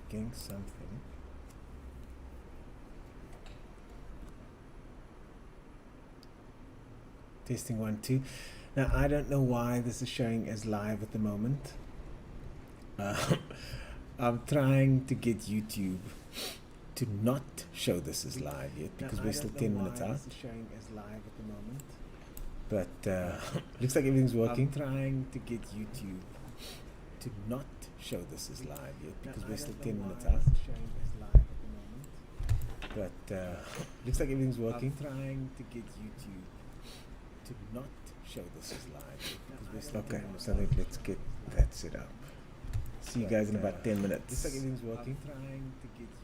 checking something. Testing 1 2. Now I don't know why this is showing as live at the moment. I'm trying to get YouTube to not show this as live yet because we're still 10 minutes out. This is showing as live at the moment. But looks like everything's working. I'm trying to get YouTube to not show this as live yet because we're still 10 minutes out. But looks like everything's working. I'm trying to get YouTube to not show this as live because we're still okay. So let's get that set up. See you guys in about 10 minutes. Looks like everything's working. I'm trying to get YouTube.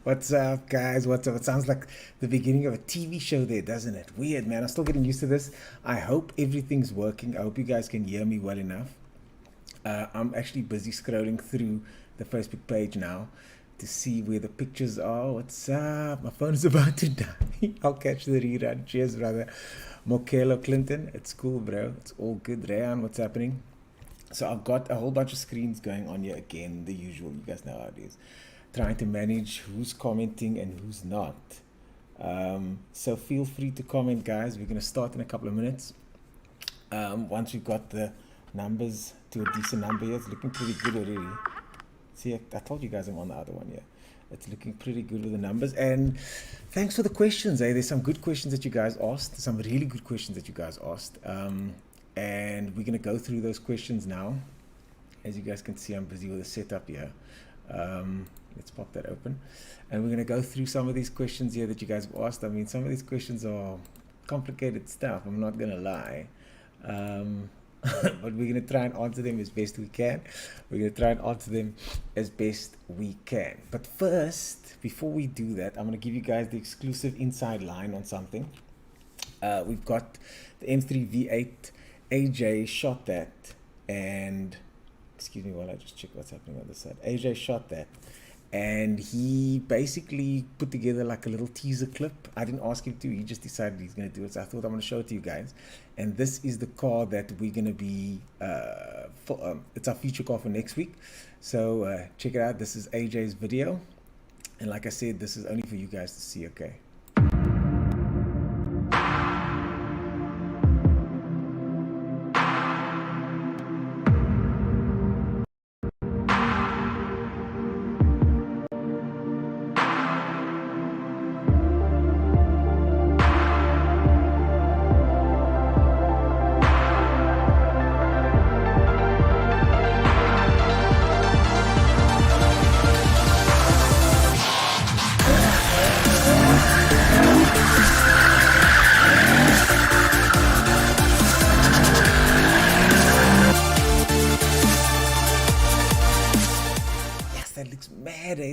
What's up, guys? What's up? It sounds like the beginning of a TV show there, doesn't it? Weird, man. I'm still getting used to this. I hope everything's working. I hope you guys can hear me well enough. I'm actually busy scrolling through the Facebook page now to see where the pictures are. What's up? My phone is about to die. I'll catch the rerun. Cheers, brother. Mokelo Clinton. It's cool, bro. It's all good. Rayan, what's happening? So I've got a whole bunch of screens going on here again. The usual. You guys know how it is. Trying to manage who's commenting and who's not. So feel free to comment, guys. We're going to start in a couple of minutes. Once we've got the numbers to a decent number here, it's looking pretty good already. See, I told you guys I'm on the other one here. It's looking pretty good with the numbers. And thanks for the questions. There's some good questions that you guys asked. Some really good questions that you guys asked. And we're going to go through those questions now. As you guys can see, I'm busy with the setup here. Let's pop that open. And we're going to go through some of these questions here that you guys have asked. I mean, some of these questions are complicated stuff. I'm not going to lie. But we're going to try and answer them as best we can. We're going to try and answer them as best we can. But first, before we do that, I'm going to give you guys the exclusive inside line on something. We've got the M3 V8. AJ shot that. And, excuse me while I just check what's happening on this side. AJ shot that. And he basically put together like a little teaser clip. I didn't ask him to, he just decided he's going to do it. So I thought I'm going to show it to you guys. And this is the car that we're going to be, it's our feature car for next week. So check it out. This is AJ's video. And like I said, this is only for you guys to see, okay?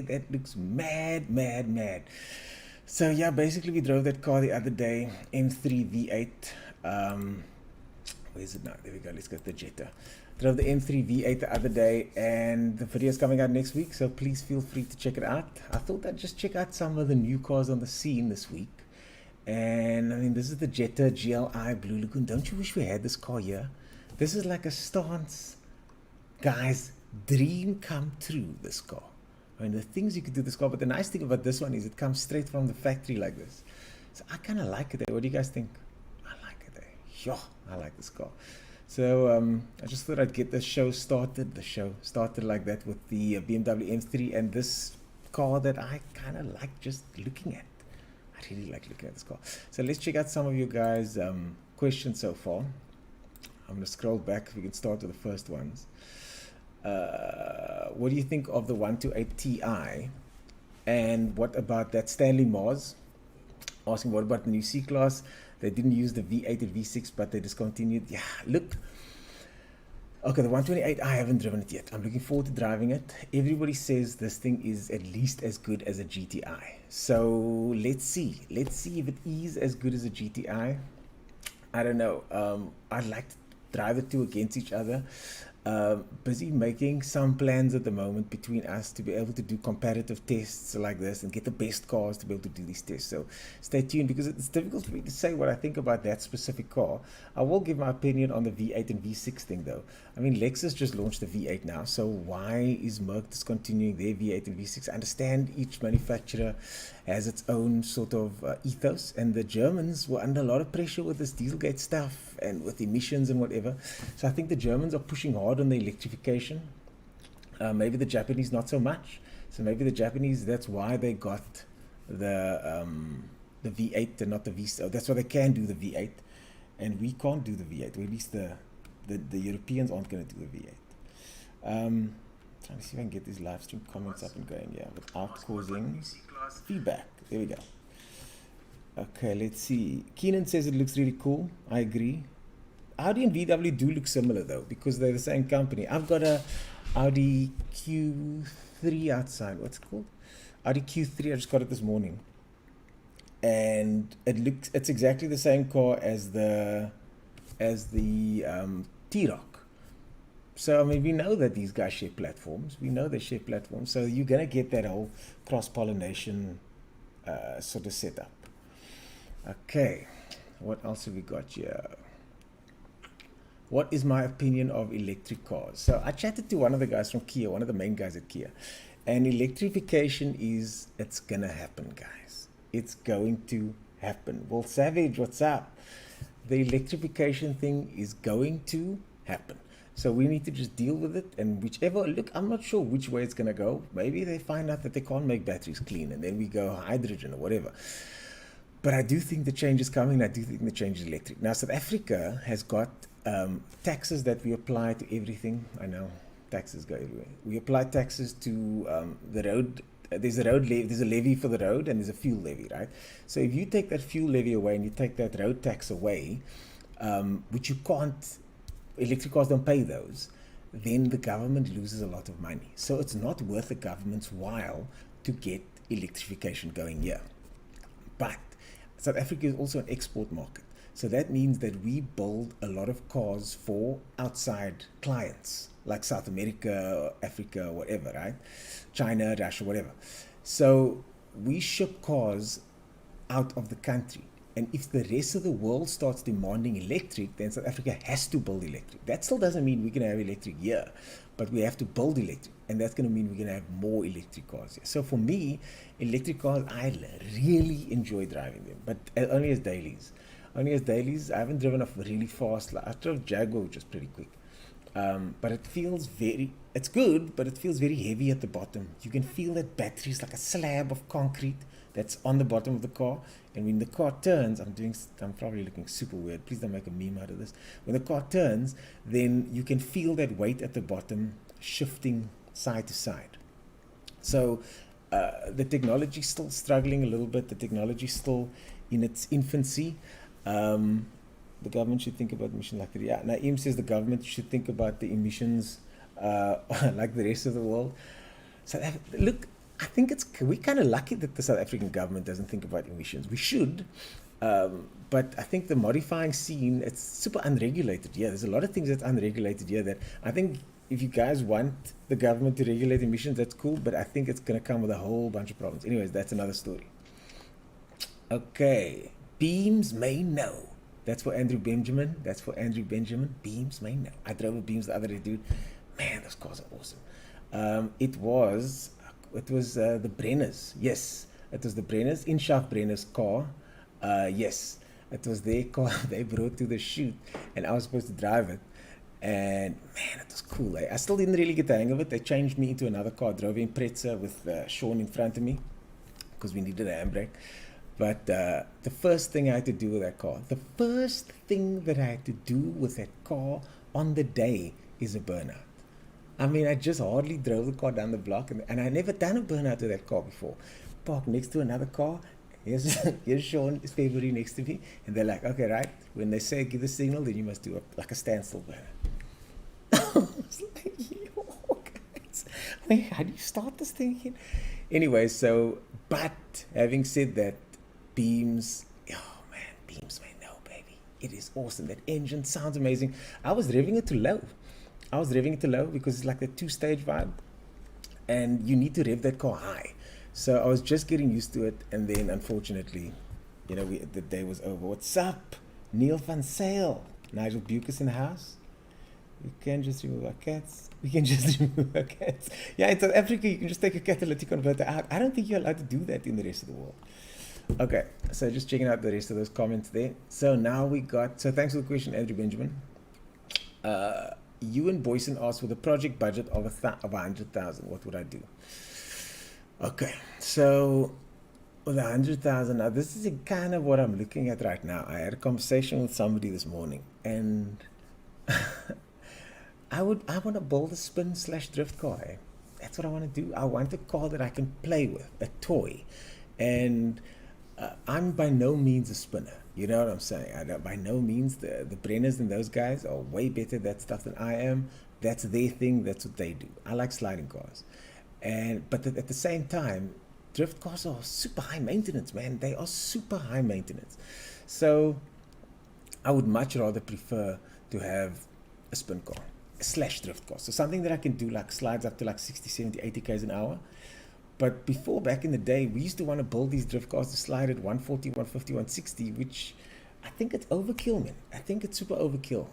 That looks mad. So yeah, basically we drove that car the other day, M3 V8. Where is it now? There we go. Let's get the Jetta. Drove the M3 V8 the other day, and the video is coming out next week, so please feel free to check it out. I thought I'd just check out some of the new cars on the scene this week. And I mean, this is the Jetta GLI Blue Lagoon. Don't you wish we had this car here? This is like a stance, guys, dream come true, this car. I mean, the things you could do this car, but the nice thing about this one is it comes straight from the factory like this. So I kind of like it there. What do you guys think? I like it there. Yo, I like this car. So I just thought I'd get the show started. The show started like that with the BMW M3 and this car that I kind of like just looking at. I really like looking at this car. So let's check out some of you guys' questions so far. I'm going to scroll back. We can start with the first ones. What do you think of the 128 Ti? And what about that Stanley Mars? Asking what about the new C-Class? They didn't use the V8 and V6, but they discontinued. Yeah, look. Okay, the 128, I haven't driven it yet. I'm looking forward to driving it. Everybody says this thing is at least as good as a GTI. So let's see. Let's see if it is as good as a GTI. I don't know. I'd like to drive the two against each other. Busy making some plans at the moment between us to be able to do comparative tests like this and get the best cars to be able to do these tests. So stay tuned, because it's difficult for me to say what I think about that specific car. I will give my opinion on the V8 and V6 thing though. I mean, Lexus just launched the V8 now, so why is Merc discontinuing their V8 and V6? I understand each manufacturer has its own sort of ethos, and the Germans were under a lot of pressure with this Dieselgate stuff and with emissions and whatever. So I think the Germans are pushing hard on the electrification. Maybe the Japanese not so much. So maybe the Japanese, that's why they got the V8 and not the V6. That's why they can do the V8 and we can't do the V8, or at least the Europeans aren't going to do the V8. Trying to see if I can get these live stream comments up and going, yeah, without causing feedback. There we go. Okay, let's see. Keenan says it looks really cool. I agree. Audi and VW do look similar though, because they're the same company. I've got a Audi Q3 outside. What's it called? Audi Q3. I just got it this morning, and it's exactly the same car as the T-Roc. So I mean, we know that these guys share platforms. We know they share platforms. So you're gonna get that whole cross-pollination sort of setup. Okay, what else have we got here? What is my opinion of electric cars? So I chatted to one of the guys from Kia, one of the main guys at Kia, and electrification it's gonna happen, guys. It's going to happen. Well, Savage, what's up? The electrification thing is going to happen. So we need to just deal with it, and look, I'm not sure which way it's going to go. Maybe they find out that they can't make batteries clean, and then we go hydrogen or whatever. But I do think the change is coming. I do think the change is electric. Now, South Africa has got taxes that we apply to everything. I know taxes go everywhere. We apply taxes to the road. There's a levy for the road, and there's a fuel levy, right? So if you take that fuel levy away and you take that road tax away, which you can't, electric cars don't pay those, then the government loses a lot of money. So it's not worth the government's while to get electrification going here. But South Africa is also an export market. So that means that we build a lot of cars for outside clients, like South America, Africa, whatever, right? China, Russia, whatever. So we ship cars out of the country. And if the rest of the world starts demanding electric, then South Africa has to build electric. That still doesn't mean we're going to have electric here, but we have to build electric. And that's going to mean we're going to have more electric cars here. So for me, electric cars, I really enjoy driving them, but only as dailies. Only as dailies. I haven't driven off really fast. I drove Jaguar, which is pretty quick. But it feels it's good, but it feels very heavy at the bottom. You can feel that battery is like a slab of concrete that's on the bottom of the car. And when the car turns, I'm probably looking super weird. Please don't make a meme out of this. When the car turns, then you can feel that weight at the bottom shifting side to side. So the technology is still struggling a little bit. The technology is still in its infancy. The government should think about emissions like that. Yeah, Naeem says the government should think about the emissions like the rest of the world. So look, I think we're kind of lucky that the South African government doesn't think about emissions. We should, but I think the modifying scene, it's super unregulated. Yeah, there's a lot of things that's unregulated here that I think if you guys want the government to regulate emissions, that's cool, but I think it's going to come with a whole bunch of problems. Anyways, that's another story. Okay, Beams may know. That's for Andrew Benjamin. Beams may know. I drove a Beams the other day, dude. Man, those cars are awesome. It was the Brenners. Yes, it was the Brenners, in-shaft Brenners car. Yes, it was their car they brought to the shoot, and I was supposed to drive it. And man, it was cool. I still didn't really get the hang of it. They changed me into another car. I drove in Pretzer with Sean in front of me because we needed a handbrake. But the first thing I had to do with that car, on the day is a burnout. I mean, I just hardly drove the car down the block, and I never done a burnout with that car before. Parked next to another car. Here's Sean, it's February next to me, and they're like, okay, right? When they say give the signal, then you must do like a standstill burnout. I was like, yo, guys, wait, how do you start this thing again? Anyway, but having said that, Beams may know, baby. It is awesome. That engine sounds amazing. I was revving it to low because it's like the 2-stage vibe, and you need to rev that car high. So I was just getting used to it, and then unfortunately, the day was over. What's up, Neil van Sale? Nigel Bucas in the house. We can just remove our cats. Yeah, in South Africa, you can just take a catalytic converter out. I don't think you're allowed to do that in the rest of the world. Okay, so just checking out the rest of those comments there. So now so thanks for the question, Andrew Benjamin. Ewan Boyson asked, with a project budget of 100,000, what would I do? Okay, so with 100,000, now this is kind of what I'm looking at right now. I had a conversation with somebody this morning, and I want to build a spin/drift car. Eh? That's what I want to do. I want a car that I can play with, a toy. And I'm by no means a spinner. You know what I'm saying? By no means. The Brenners and those guys are way better at that stuff than I am. That's their thing. That's what they do. I like sliding cars. But at the same time, drift cars are super high maintenance, man. They are super high maintenance. So I would much rather prefer to have a spin car / drift car. So something that I can do like slides up to like 60, 70, 80 k's an hour. But before, back in the day, we used to want to build these drift cars to slide at 140, 150, 160, which I think it's overkill, man. I think it's super overkill.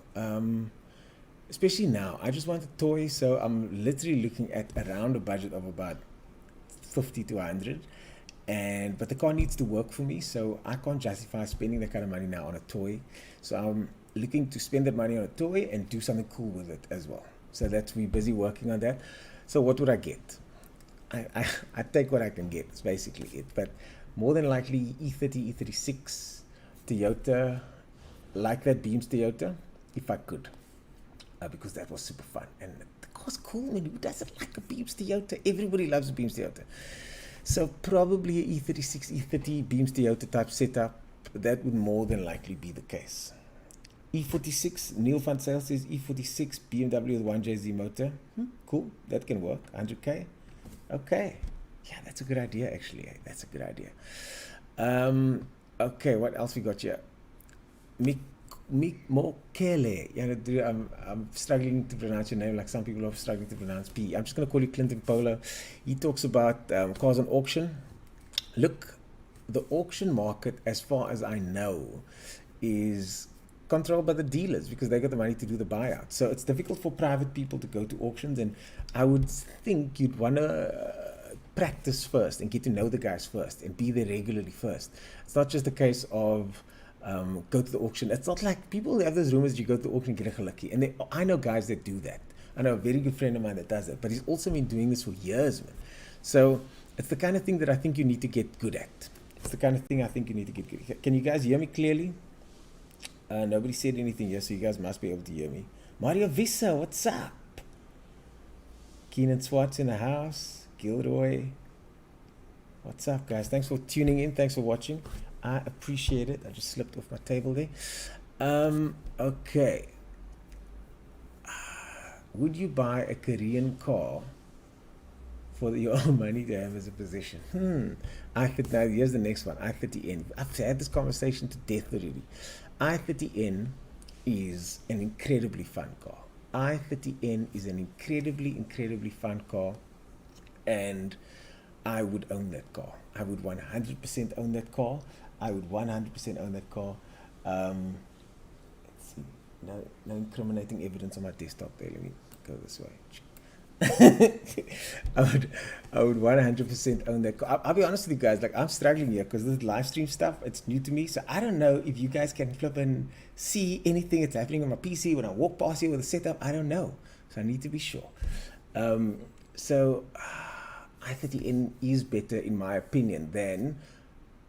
Especially now. I just want a toy, so I'm literally looking at around a budget of about 50 to 100. But the car needs to work for me, so I can't justify spending that kind of money now on a toy. So I'm looking to spend that money on a toy and do something cool with it as well. So that's me busy working on that. So what would I get? I take what I can get, it's basically it. But more than likely E30, E36, Toyota, like that Beams Toyota, if I could. Because that was super fun. And the car's cool, man. Who doesn't like a Beams Toyota? Everybody loves a Beams Toyota. So probably a E36, E30 Beams Toyota type setup. That would more than likely be the case. E46, Neil Van Sale says E46 BMW with 1JZ motor. Cool, that can work. 100k. Okay. Yeah, that's a good idea, actually. That's a good idea. Okay, what else we got here? Mokele. Yeah, I'm struggling to pronounce your name like some people are struggling to pronounce P. I'm just going to call you Clinton Polo. He talks about cars on auction. Look, the auction market, as far as I know, is controlled by the dealers because they got the money to do the buyout. So it's difficult for private people to go to auctions, and I would think you'd want to practice first and get to know the guys first and be there regularly first. It's not just a case of go to the auction. It's not like people have those rumors you go to the auction and get a lucky. And I know guys that do that. I know a very good friend of mine that does that, but he's also been doing this for years, man. So it's the kind of thing that I think you need to get good at. It's the kind of thing I think you need to get good at. Can you guys hear me clearly? Nobody said anything yet, so you guys must be able to hear me. Mario Vissa, what's up? Keenan Swartz in the house. Gilroy. What's up, guys? Thanks for tuning in. Thanks for watching. I appreciate it. I just slipped off my table there. Okay. Would you buy a Korean car for your own money to have as a possession? Now here's the next one. i30N. I've had this conversation to death already. i30N is an incredibly fun car. i30N is an incredibly fun car, and I would own that car. I would 100% own that car. I would 100% own that car. Let's see. No incriminating evidence on my desktop there. Let me go this way. I would 100% own that car. I'll be honest with you guys, like I'm struggling here because this live stream stuff, it's new to me. So I don't know if you guys can flip and see anything that's happening on my PC when I walk past here with a setup. I don't know. So I need to be sure. i30N is better in my opinion than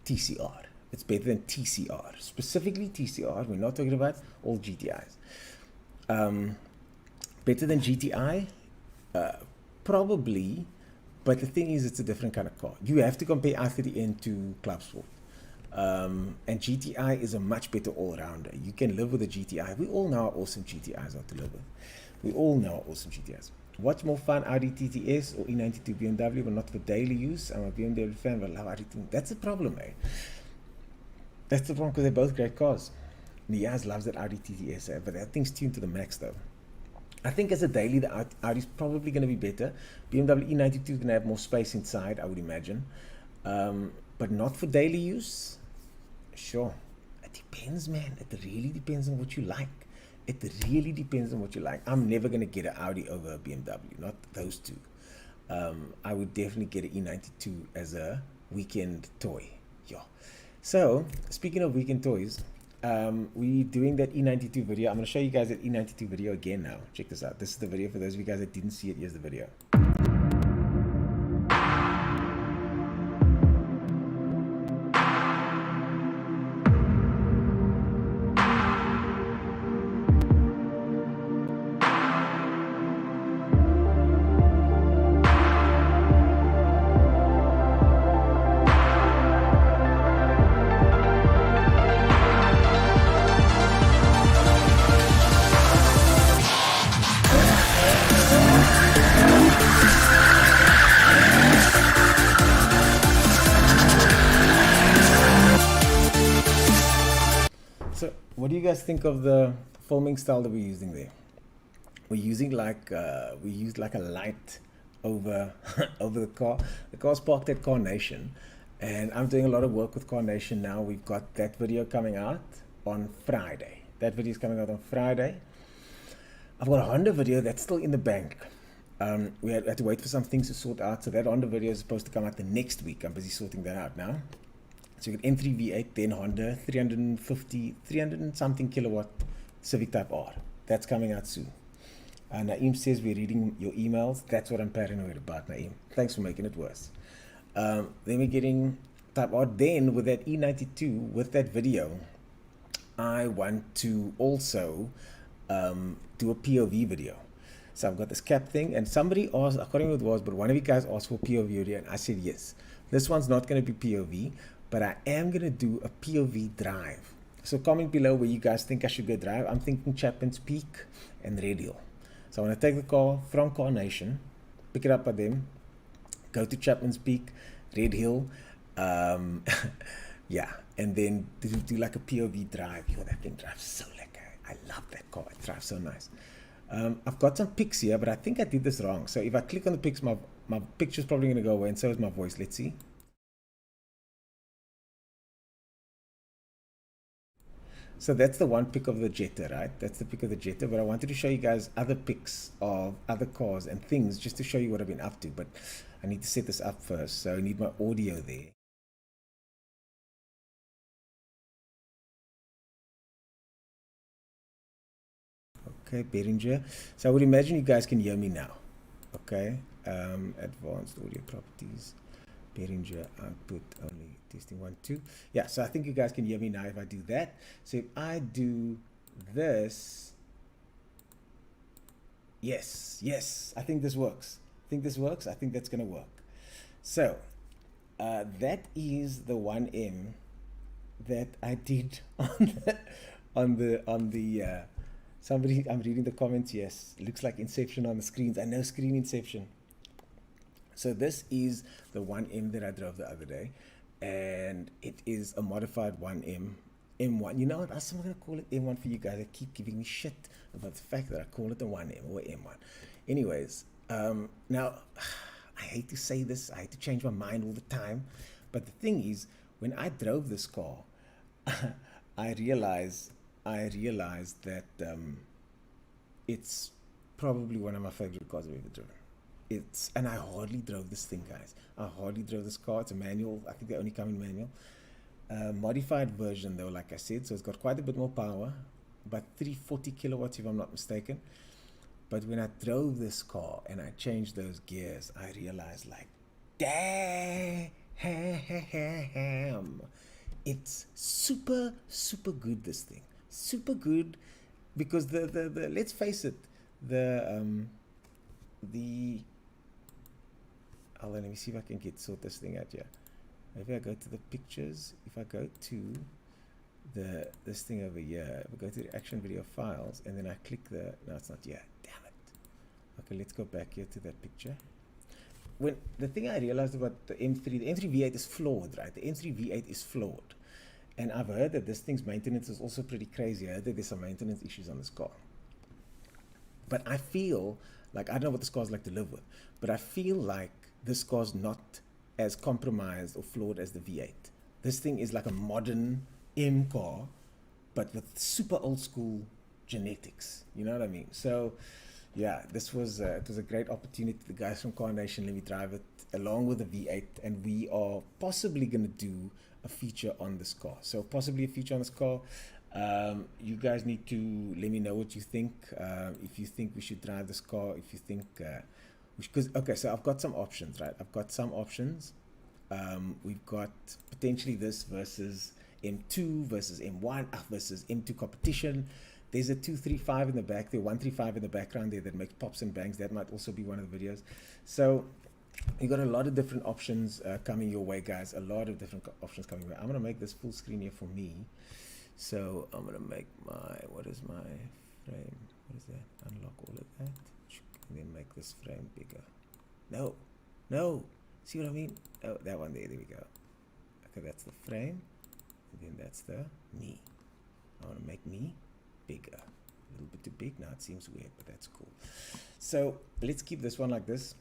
TCR. It's better than TCR. Specifically TCR. We're not talking about all GTIs. Better than GTI? Probably, but the thing is, it's a different kind of car. You have to compare i30N to Club Sport. And GTI is a much better all-rounder. You can live with a GTI. We all know how awesome GTIs are to live with. We all know how awesome GTIs. What's more fun, Audi TTS or E92 BMW, but not for daily use? I'm a BMW fan, but I love Audi TTS. That's the problem, eh? That's the problem, because they're both great cars. Niaz loves that Audi TTS, but that thing's tuned to the max, though. I think as a daily, the Audi's probably going to be better. BMW E92 is going to have more space inside, I would imagine. But not for daily use? Sure. It depends, man. It really depends on what you like. It really depends on what you like. I'm never going to get an Audi over a BMW, not those two. I would definitely get an E92 as a weekend toy. Yeah. So, speaking of weekend toys, we're doing that E92 video. I'm going to show you guys that E92 video again now. Check this out. This is the video for those of you guys that didn't see it. Here's the video. what do you guys think of the filming style that we're using there? We're using like we used like a light over over the car. The car's parked at Carnation, and I'm doing a lot of work with Carnation now. We've got that video coming out on Friday. That video is coming out on Friday. I've got a Honda video that's still in the bank. We had to wait for some things to sort out, so that Honda video is supposed to come out the next week. I'm busy sorting that out now. So you got M3 V8, then Honda 300 and something kilowatt Civic Type R. That's coming out soon. Naeem says we're reading your emails. That's what I'm paranoid about, Naeem. Thanks for making it worse. Then we're getting Type R. Then with that E92, with that video, I want to also do a POV video. So I've got this cap thing, and somebody asked, I can't remember what it was, but one of you guys asked for POV video, and I said yes. This one's not going to be POV, but I am going to do a POV drive. So comment below where you guys think I should go drive. I'm thinking Chapman's Peak and Red Hill. So I want to take the car from Carnation, pick it up by them, go to Chapman's Peak, Red Hill, yeah, and then do like a POV drive. Yo, that thing drives so lekker. I love that car. It drives so nice. I've got some pics here, but I think I did this wrong. So if I click on the pics, my picture's probably going to go away, and so is my voice. Let's see. So that's the one pic of the Jetta, right? That's the pic of the Jetta, but I wanted to show you guys other pics of other cars and things just to show you what I've been up to, but I need to set this up first, so I need my audio there. Okay, Behringer. So I would imagine you guys can hear me now. Okay, advanced audio properties, Behringer output only, testing 1 2. Yeah, so I think you guys can hear me now if I do that. So if I do this, yes, I think this works. I think that's gonna work. So that is the 1M that I did on the somebody, I'm reading the comments. Yes, it looks like Inception on the screens. I know, screen Inception. So this is the 1M that I drove the other day, and it is a modified 1M M1. You know what? I'm going to call it M1 for you guys. They keep giving me shit about the fact that I call it a 1M or M1. Anyways, now I hate to say this. I hate to change my mind all the time, but the thing is, when I drove this car, I realized that it's probably one of my favorite cars I've ever driven. And I hardly drove this thing, guys. I hardly drove this car. It's a manual. I think they only come in manual. Modified version though, like I said, so it's got quite a bit more power, about 340 kilowatts if I'm not mistaken. But when I drove this car and I changed those gears, I realized, like, damn, it's super good, this thing. Super good, because the let's face it, let me see if I can sort this thing out here. Maybe I go to the pictures. If I go to this thing over here, if I go to the action video files, and then I click no, it's not here. Damn it. Okay, let's go back here to that picture. When the thing I realized about the M3 V8 is flawed, right? The M3 V8 is flawed. And I've heard that this thing's maintenance is also pretty crazy. I heard that there's some maintenance issues on this car. But I feel like, I don't know what this car's like to live with, but I feel like this car's not as compromised or flawed as the V8. This thing is like a modern M car, but with super old school genetics. You know what I mean? So yeah, this was it was a great opportunity. The guys from Carnation let me drive it along with the V8, and we are possibly going to do a feature on this car. So possibly a feature on this car. You guys need to let me know what you think. If you think we should drive this car, if you think okay, so I've got some options, right? I've got some options. We've got potentially this versus M2 versus M1 versus M2 competition. There's a 235 in the back there, 135 in the background there that makes pops and bangs. That might also be one of the videos. So you got a lot of different options coming your way, guys. A lot of different options coming your way. I'm gonna make this full screen here for me. So I'm gonna make what is my frame? What is that? Unlock all of that, and then make this frame bigger. No, see what I mean? Oh, that one there we go. Okay, that's the frame, and then that's the knee. I want to make me bigger. A little bit too big now, it seems weird, but that's cool. So let's keep this one like this.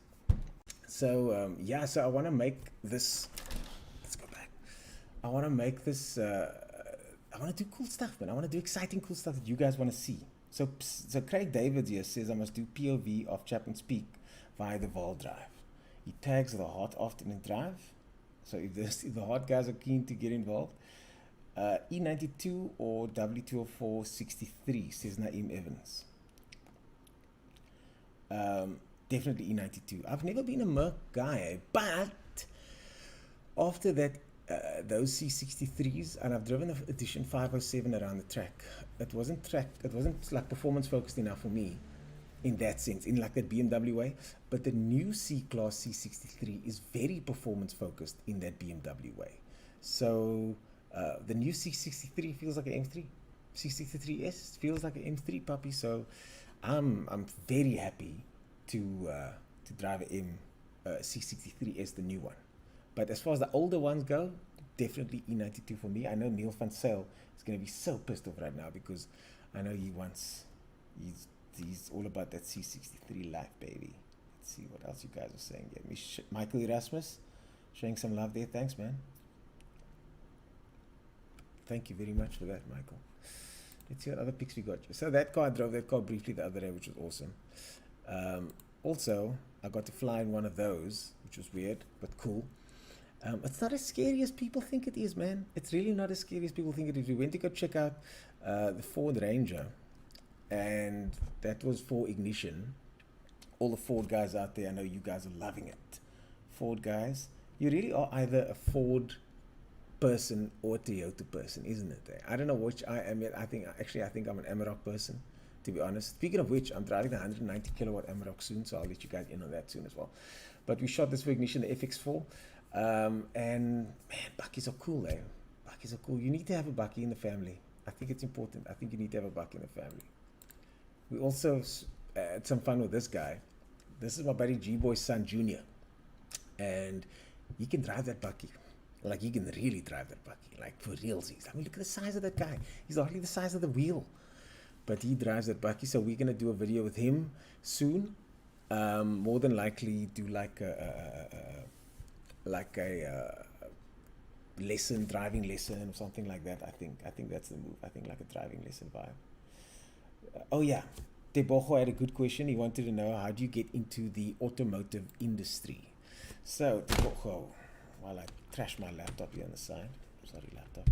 So yeah, so I want to make this, let's go back. I want to make this, I want to do cool stuff, man. I want to do exciting, cool stuff that you guys want to see. So Craig Davids here says I must do POV of Chapman's Peak via the Vol drive. He tags the hot often in drive. So if the hot guys are keen to get involved, E92 or W20463, says Naeem Evans. Definitely E92. I've never been a Merc guy, but after that, those C63s, and I've driven the edition 507 around the track. It wasn't like performance focused enough for me in that sense, in like that BMW way. But the new C-Class C63 is very performance focused in that BMW way. So the new C63 feels like an M3. C63S feels like an M3 puppy. So I'm very happy to drive an C63S, the new one. But as far as the older ones go, definitely E92 for me. I know Neil van Zyl is going to be so pissed off right now because I know he's all about that C63 life, baby. Let's see what else you guys are saying here. Michael Erasmus, showing some love there. Thanks, man. Thank you very much for that, Michael. Let's see what other pics we got. So that car, I drove that car briefly the other day, which was awesome. Also, I got to fly in one of those, which was weird, but cool. It's not as scary as people think it is, man. It's really not as scary as people think it is. We went to go check out the Ford Ranger, and that was for ignition. All the Ford guys out there, I know you guys are loving it. Ford guys, you really are either a Ford person or a Toyota person, isn't it? I don't know which I am. I think I'm an Amarok person, to be honest. Speaking of which, I'm driving the 190 kilowatt Amarok soon, so I'll let you guys in on that soon as well. But we shot this for ignition, the FX4. And man, buckies are cool, eh? Buckies are cool. You need to have a bucky in the family. I think it's important. I think you need to have a bucky in the family. We also had some fun with this guy. This is my buddy G-Boy's son, Junior. And he can drive that bucky. Like, he can really drive that bucky. Like, for realsies. I mean, look at the size of that guy. He's hardly the size of the wheel. But he drives that bucky. So we're going to do a video with him soon. More than likely do like a driving lesson or something like that. I think that's the move. I think like a driving lesson vibe. Oh yeah, Tebogo had a good question. He wanted to know, how do you get into the automotive industry? So Tebogo, while I trash my laptop here on the side, sorry laptop.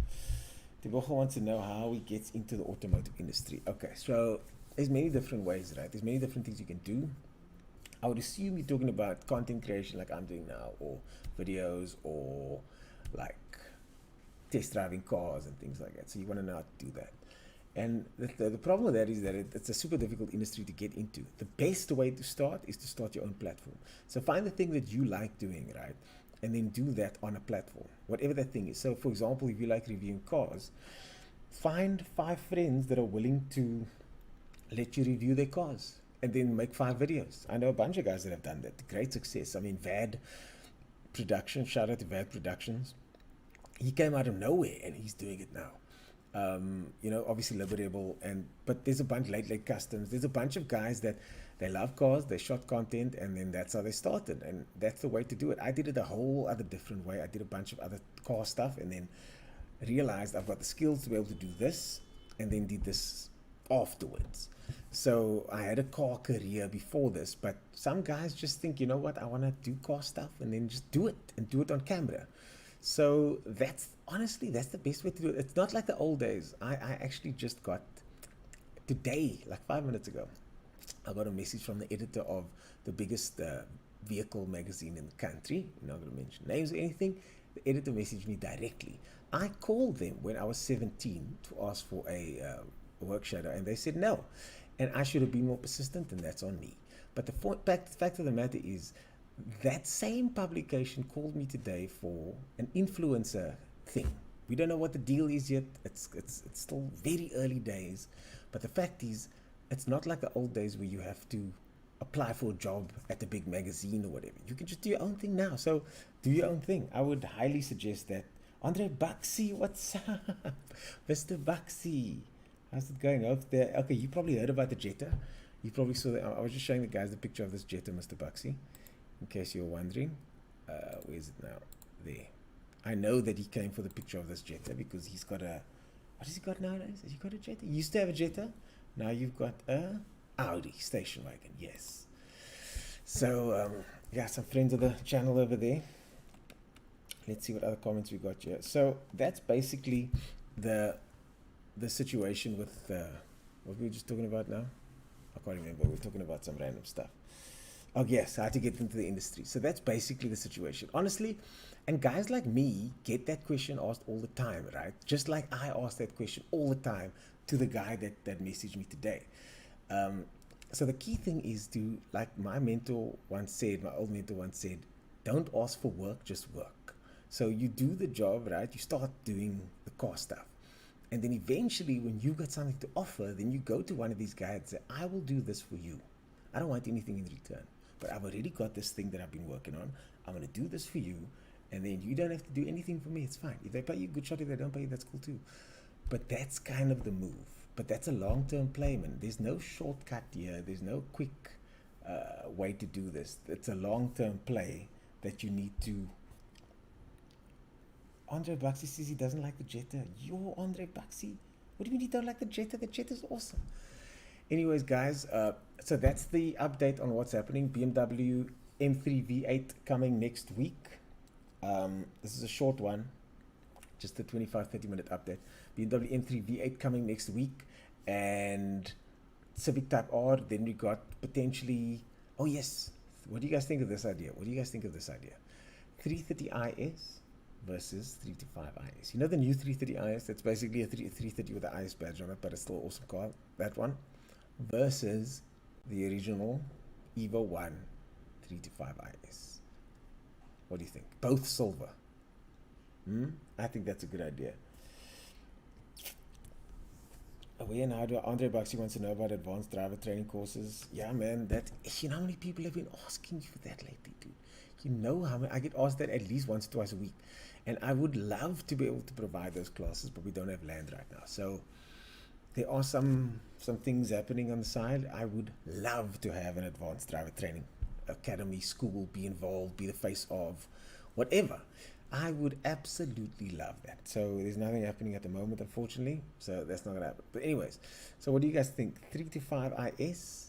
Tebogo wants to know how he gets into the automotive industry. Okay, so there's many different ways, right? There's many different things you can do. I would assume you're talking about content creation like I'm doing now, or videos, or like test driving cars and things like that. So you want to know how to do that. And the problem with that is that it's a super difficult industry to get into. The best way to start is to start your own platform. So find the thing that you like doing, right? And then do that on a platform, whatever that thing is. So for example, if you like reviewing cars, find 5 friends that are willing to let you review their cars. And then make 5 videos. I know a bunch of guys that have done that. Great success. I mean, VAD Production, shout out to VAD Productions. He came out of nowhere and he's doing it now. Obviously Liberable, but there's a bunch, Late Customs. There's a bunch of guys that they love cars, they shot content, and then that's how they started. And that's the way to do it. I did it a whole other different way. I did a bunch of other car stuff and then realized I've got the skills to be able to do this, and then did this afterwards. So I had a car career before this, but some guys just think, you know what, I want to do car stuff and then just do it and do it on camera. So that's the best way to do it. It's not like the old days. I actually just got today, like 5 minutes ago, I got a message from the editor of the biggest vehicle magazine in the country. I'm not going to mention names or anything. The editor messaged me directly. I called them when I was 17 to ask for a work shadow, and they said no. And I should have been more persistent, and that's on me. But the fact of the matter is, that same publication called me today for an influencer thing. We don't know what the deal is yet. It's still very early days. But the fact is, it's not like the old days where you have to apply for a job at a big magazine or whatever. You can just do your own thing now. So do your own thing. I would highly suggest that. Andre Baxi, what's up? Mr. Baxi. How's it going? Okay, you probably heard about the Jetta. You probably saw that. I was just showing the guys the picture of this Jetta, Mr. Buxy, in case you're wondering. Where is it now? There. I know that he came for the picture of this Jetta because he's got a... What has he got nowadays? Has he got a Jetta? He used to have a Jetta. Now you've got a Audi station wagon. Yes. So, yeah, some friends of the channel over there. Let's see what other comments we got here. So that's basically the situation with what we were just talking about now. I can't remember. We were talking about some random stuff. Oh yes, how to get into the industry. So that's basically the situation. Honestly, and guys like me get that question asked all the time, right? Just like I ask that question all the time to the guy that messaged me today. So the key thing is to, like my old mentor once said, don't ask for work, just work. So you do the job, right? You start doing the car stuff. And then eventually when you got something to offer, then you go to one of these guys and say, I will do this for you. I don't want anything in return, but I've already got this thing that I've been working on. I'm going to do this for you. And then you don't have to do anything for me. It's fine. If they pay you, good shot. If they don't pay you, that's cool too. But that's kind of the move. But that's a long-term play, man. There's no shortcut here. There's no quick way to do this. It's a long-term play that you need to... Andre Baxi says he doesn't like the Jetta. Yo, Andre Baxi. What do you mean you don't like the Jetta? The Jetta's awesome. Anyways, guys, so that's the update on what's happening. BMW M3 V8 coming next week. This is a short one, just a 25-30 minute update. BMW M3 V8 coming next week, and Civic Type R. Then we got potentially... Oh yes, what do you guys think of this idea? 330IS versus 325IS. You know the new 330IS? That's basically a 330 with the IS badge on it, but it's still an awesome car. That one versus the original Evo 1 325IS. What do you think? Both silver. I think that's a good idea. Where now do Andre Baxi wants to know about advanced driver training courses? Yeah, man, you know how many people have been asking you for that lately, dude? You know how many, I get asked that at least once or twice a week. And I would love to be able to provide those classes, but we don't have land right now. So there are some things happening on the side. I would love to have an advanced driver training academy, school, be involved, be the face of, whatever. I would absolutely love that. So there's nothing happening at the moment, unfortunately. So that's not going to happen. But anyways, so what do you guys think? 325IS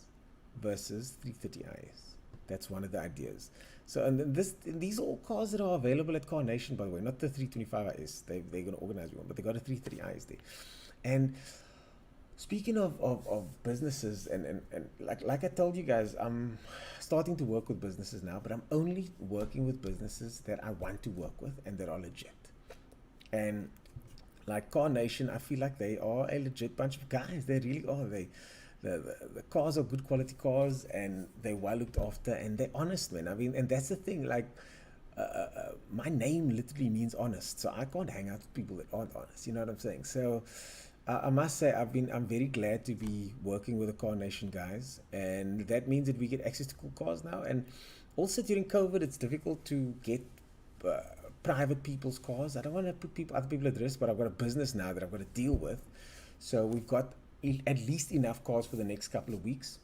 versus 330IS. That's one of the ideas. So, and these are all cars that are available at Car Nation, by the way, not the 325IS. They're going to organize one, but they got a 330IS there. And speaking of businesses, and like I told you guys, I'm starting to work with businesses now, but I'm only working with businesses that I want to work with and that are legit. And like Car Nation, I feel like they are a legit bunch of guys. They really are. The cars are good quality cars, and they're well looked after, and they're honest, man. I mean, and that's the thing. Like, my name literally means honest, so I can't hang out with people that aren't honest. You know what I'm saying? So I must say I'm very glad to be working with the Car Nation guys, and that means that we get access to cool cars now. And also during COVID, it's difficult to get private people's cars. I don't want to put other people at risk, but I've got a business now that I've got to deal with. So we've got at least enough cars for the next couple of weeks,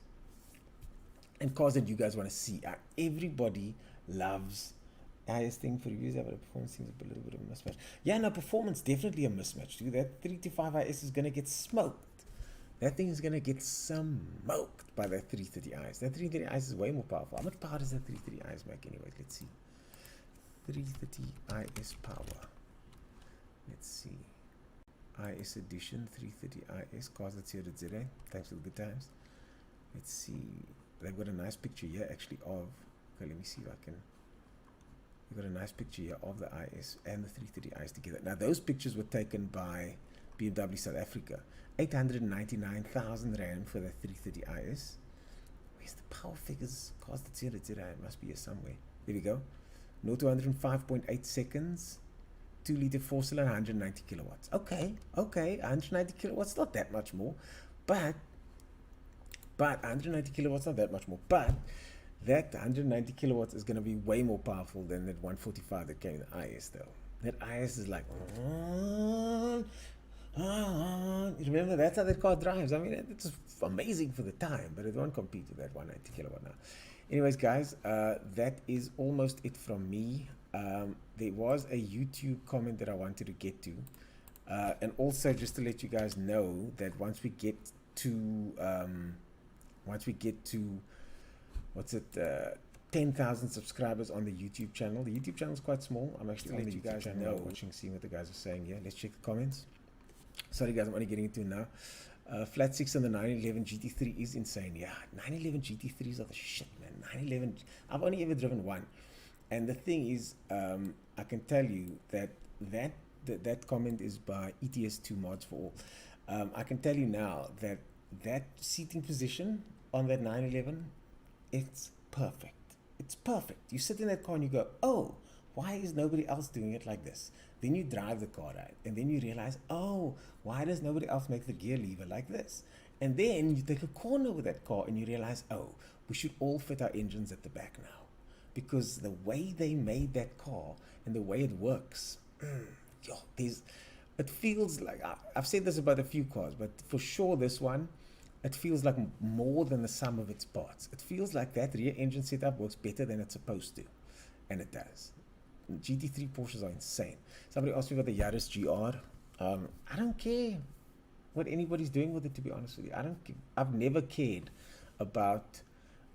and cars that you guys want to see. Everybody loves highest thing for reviews, but the performance seems a little bit of a mismatch. Yeah, no, performance definitely a mismatch, dude. That 325IS is gonna get smoked. That thing is gonna get smoked by that 330IS. That 330IS is way more powerful. How much power does that 330IS make anyways? Let's see. 330IS power. Let's see. IS edition 330IS cars that's here at Zere. Thanks for the good times. Let's see. They've got a nice picture here actually of. Okay, let me see if I can. We've got a nice picture here of the IS and the 330IS together. Now, those pictures were taken by BMW South Africa. 899,000 Rand for the 330IS. Where's the power figures? Cars that's here at Zere. It must be here somewhere. There we go. 0 to 105.8 seconds. 2-liter 4-cylinder, 190 kilowatts. Okay, 190 kilowatts, not that much more, but 190 kilowatts, not that much more, but that 190 kilowatts is going to be way more powerful than that 145 that came in the IS though. That IS is like, you remember remember, that's how that car drives. I mean, it's amazing for the time, but it won't compete with that 190 kilowatt now. Anyways, guys, that is almost it from me. There was a YouTube comment that I wanted to get to. And also, just to let you guys know that once we get to, what's it, 10,000 subscribers on the YouTube channel. The YouTube channel is quite small. I'm actually on the YouTube channel watching, seeing what the guys are saying here. Let's check the comments. Sorry guys, I'm only getting into it now. Flat 6 on the 911 GT3 is insane. Yeah, 911 GT3s are the shit, man. 911, I've only ever driven one. And the thing is, I can tell you that comment is by ETS2 Mods for All. I can tell you now that seating position on that 911, it's perfect. It's perfect. You sit in that car and you go, oh, why is nobody else doing it like this? Then you drive the car out, and then you realize, oh, why does nobody else make the gear lever like this? And then you take a corner with that car and you realize, oh, we should all fit our engines at the back now. Because the way they made that car and the way it works, it feels like, I've said this about a few cars, but for sure this one, it feels like more than the sum of its parts. It feels like that rear engine setup works better than it's supposed to. And it does. GT3 Porsches are insane. Somebody asked me about the Yaris GR. I don't care what anybody's doing with it, to be honest with you. I've never cared about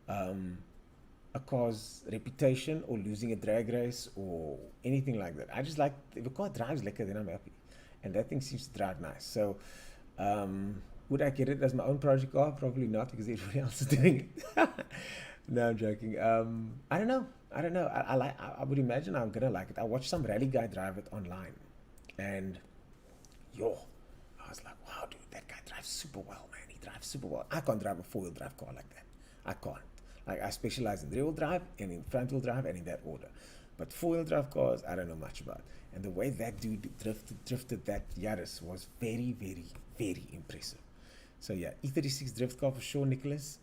a car's reputation or losing a drag race or anything like that. I just like, if a car drives liquor, then I'm happy. And that thing seems to drive nice. So, would I get it as my own project car? Probably not, because everybody else is doing it. No, I'm joking. I don't know. I would imagine I'm gonna like it. I watched some rally guy drive it online, and I was like, wow, dude, that guy drives super well, man. He drives super well. I can't drive a 4-wheel drive car like that. I can't. Like, I specialize in rear-wheel drive and in front-wheel drive and in that order. But 4-wheel drive cars, I don't know much about. And the way that dude drifted that Yaris was very, very, very impressive. So yeah, E36 drift car for sure, Nicholas.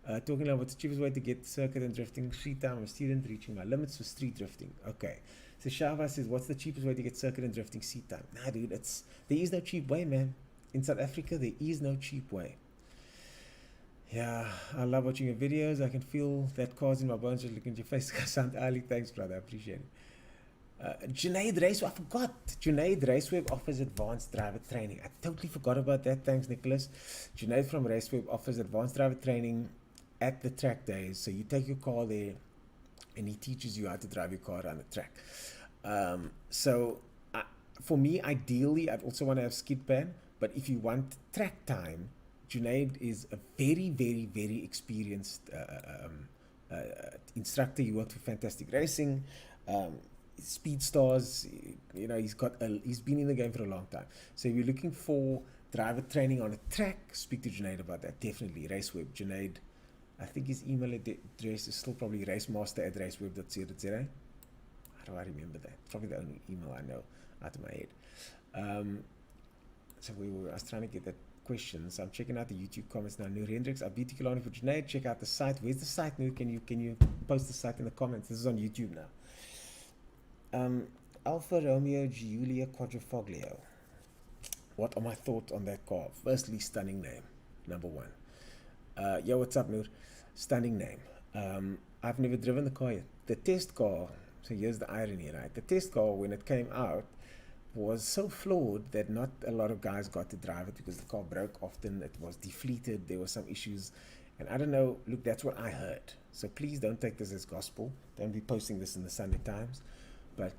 Talking about what's the cheapest way to get circuit and drifting. Street time, I'm a student reaching my limits for street drifting. Okay. So Shava says, what's the cheapest way to get circuit and drifting seat time? Nah, dude, there is no cheap way, man. In South Africa, there is no cheap way. Yeah, I love watching your videos. I can feel that cars in my bones just looking at your face. Sound Ali, thanks, brother. I appreciate it. Junaid Raceweb, I forgot. Junaid Raceweb offers advanced driver training. I totally forgot about that. Thanks, Nicholas. Junaid from Raceweb offers advanced driver training at the track days. So you take your car there and he teaches you how to drive your car around the track. For me, ideally, I'd also want to have skid pan. But if you want track time, Junaid is a very, very, very experienced instructor. He worked for Fantastic Racing, Speed Stars. You know, he's been in the game for a long time. So if you're looking for driver training on a track, speak to Junaid about that. Definitely, Raceweb. Junaid, I think his email address is still probably racemaster@raceweb.co.za. How do I remember that? Probably the only email I know out of my head. I was trying to get that question. So I'm checking out the YouTube comments now. Nur Hendricks, our beauty Kilani for Junaid. Check out the site. Where's the site, Nur? Can you post the site in the comments? This is on YouTube now. Alfa Romeo Giulia Quadrifoglio. What are my thoughts on that car? Firstly, stunning name, number one. Yo, what's up, Nur? Stunning name. I've never driven the car yet. The test car, so here's the irony, right? The test car, when it came out, was so flawed that not a lot of guys got to drive it because the car broke often. It was defleeted. There were some issues. And I don't know, look, that's what I heard. So please don't take this as gospel. Don't be posting this in the Sunday Times. But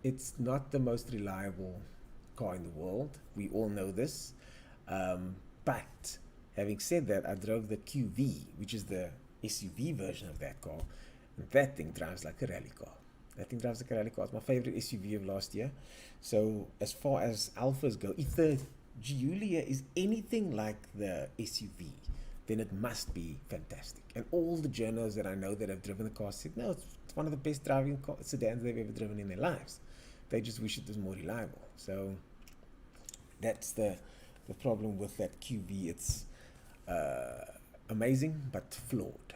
it's not the most reliable car in the world. We all know this. But having said that, I drove the QV, which is the SUV version of that car. And that thing drives like a rally car. That thing drives like a rally car. It's my favorite SUV of last year. So as far as Alphas go, if the Giulia is anything like the SUV, then it must be fantastic. And all the journos that I know that have driven the car said, no, it's one of the best driving sedans they've ever driven in their lives. They just wish it was more reliable. So that's the problem with that QV. It's amazing, but flawed.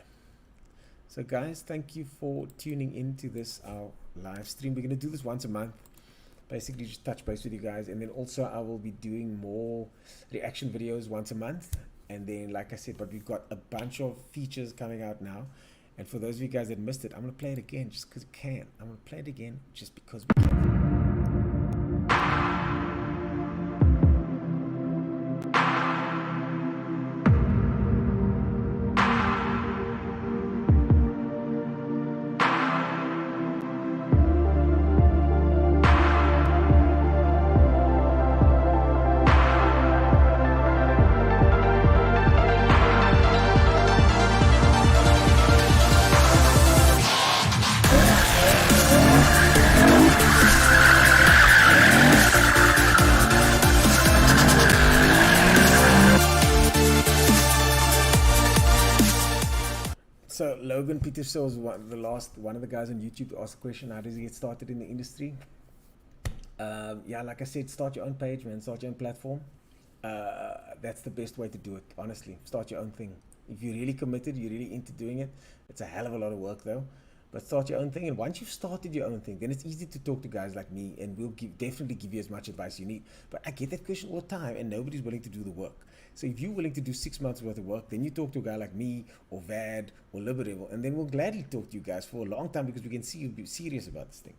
So guys, thank you for tuning into this, our live stream. We're going to do this once a month. basically just touch base with you guys. And then also I will be doing more reaction videos once a month. And then, like I said, but we've got a bunch of features coming out now. And for those of you guys that missed it, I'm going to play it again just because we can. I'm going to play it again just because we can. So Logan Peterson was one of the guys on YouTube to ask the question, how does he get started in the industry? Yeah, like I said, start your own page, man. Start your own platform. That's the best way to do it, honestly. Start your own thing. If you're really committed, you're really into doing it, it's a hell of a lot of work though. But start your own thing, and once you've started your own thing, then it's easy to talk to guys like me, and we'll definitely give you as much advice you need. But I get that question all the time, and nobody's willing to do the work. So if you're willing to do 6 months worth of work, then you talk to a guy like me, or Vad, or Liberable, and then we'll gladly talk to you guys for a long time, because we can see you be serious about this thing.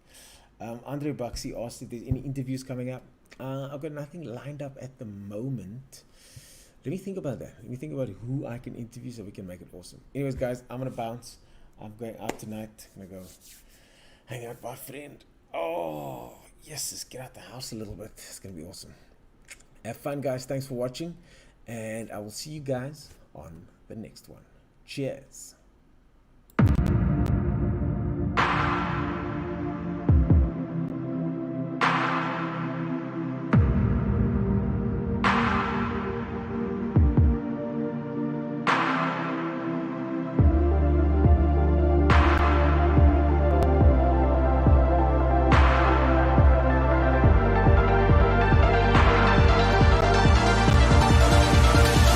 Andre Baxi asked if there's any interviews coming up. I've got nothing lined up at the moment. Let me think about that. Let me think about who I can interview so we can make it awesome. Anyways, guys, I'm going to bounce. I'm going out tonight. I'm going to go hang out with my friend. Oh, yes, let's get out the house a little bit. It's going to be awesome. Have fun, guys. Thanks for watching. And I will see you guys on the next one. Cheers.